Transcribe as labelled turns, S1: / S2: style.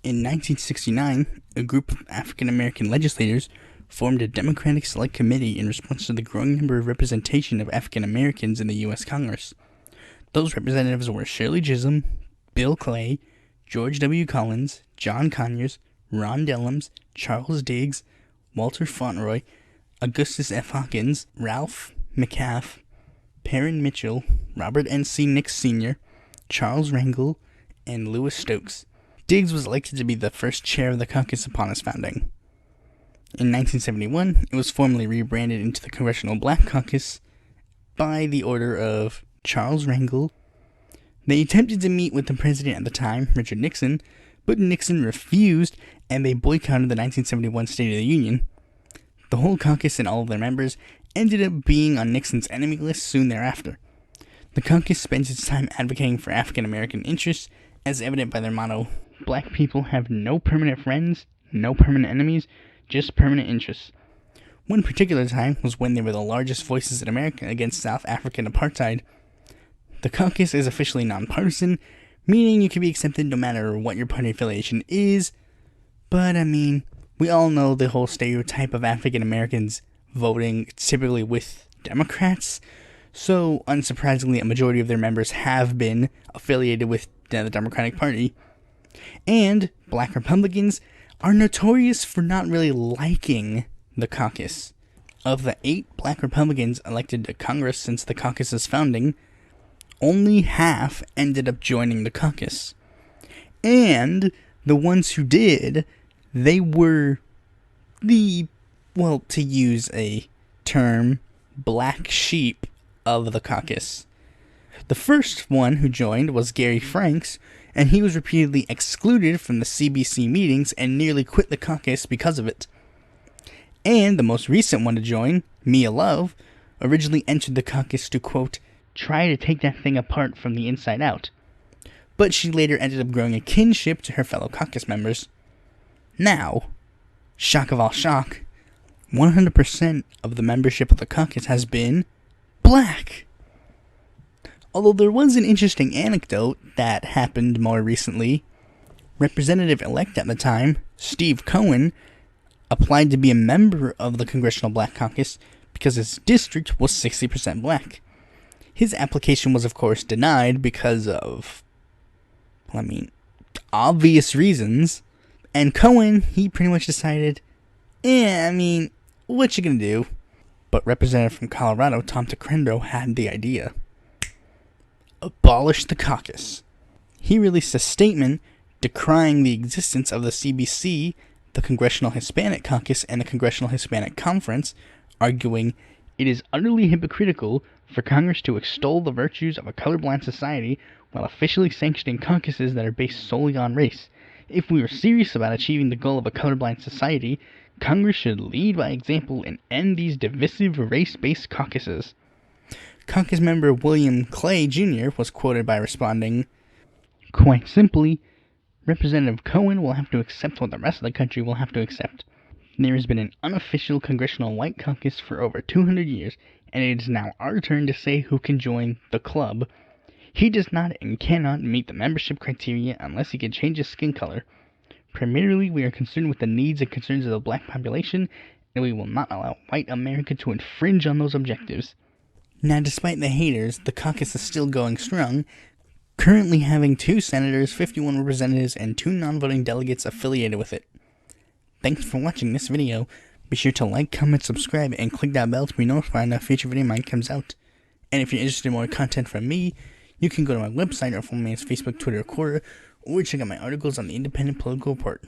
S1: In 1969, a group of African American legislators formed a Democratic Select Committee in response to the growing number of representation of African Americans in the U.S. Congress. Those representatives were Shirley Chisholm, Bill Clay, George W. Collins, John Conyers, Ron Dellums, Charles Diggs, Walter Fauntleroy, Augustus F. Hawkins, Ralph McCaff, Perrin Mitchell, Robert N. C. Nix Sr., Charles Rangel, and Louis Stokes. Diggs was elected to be the first chair of the caucus upon its founding. In 1971, it was formally rebranded into the Congressional Black Caucus by the order of Charles Rangel. They attempted to meet with the president at the time, Richard Nixon, but Nixon refused, and they boycotted the 1971 State of the Union. The whole caucus and all of their members ended up being on Nixon's enemy list soon thereafter. The caucus spends its time advocating for African American interests, as evident by their motto, "Black people have no permanent friends, no permanent enemies, just permanent interests." One particular time was when they were the largest voices in America against South African apartheid. The caucus is officially nonpartisan, meaning you can be accepted no matter what your party affiliation is, but we all know the whole stereotype of African Americans voting typically with Democrats, so unsurprisingly a majority of their members have been affiliated with the Democratic Party. And black Republicans are notorious for not really liking the caucus. Of the 8 black Republicans elected to Congress since the caucus's founding, only half ended up joining the caucus. And the ones who did, they were to use a term, black sheep of the caucus. The first one who joined was Gary Franks, and he was repeatedly excluded from the CBC meetings and nearly quit the caucus because of it. And the most recent one to join, Mia Love, originally entered the caucus to, quote, try to take that thing apart from the inside out. But she later ended up growing a kinship to her fellow caucus members. Now, shock of all shock, 100% of the membership of the caucus has been black. Although there was an interesting anecdote that happened more recently. Representative-elect at the time, Steve Cohen, applied to be a member of the Congressional Black Caucus because his district was 60% black. His application was, of course, denied because of, obvious reasons. And Cohen, he pretty much decided, what you gonna do? But Representative from Colorado, Tom Tacrendo, had the idea. Abolish the caucus. He released a statement decrying the existence of the CBC, the Congressional Hispanic Caucus, and the Congressional Hispanic Conference, arguing, it is utterly hypocritical for Congress to extol the virtues of a colorblind society while officially sanctioning caucuses that are based solely on race. If we are serious about achieving the goal of a colorblind society, Congress should lead by example and end these divisive race-based caucuses. Caucus member William Clay Jr. was quoted by responding, quite simply, Representative Cohen will have to accept what the rest of the country will have to accept. There has been an unofficial Congressional White Caucus for over 200 years, and it is now our turn to say who can join the club. He does not and cannot meet the membership criteria unless he can change his skin color. Primarily, we are concerned with the needs and concerns of the black population, and we will not allow white America to infringe on those objectives. Now, despite the haters, the caucus is still going strong, currently having 2 senators, 51 representatives, and 2 non-voting delegates affiliated with it. Thanks for watching this video. Be sure to like, comment, subscribe, and click that bell to be notified when a future video of mine comes out. And if you're interested in more content from me, you can go to my website or follow me on Facebook, Twitter, or Quora, or check out my articles on the Independent Political Report.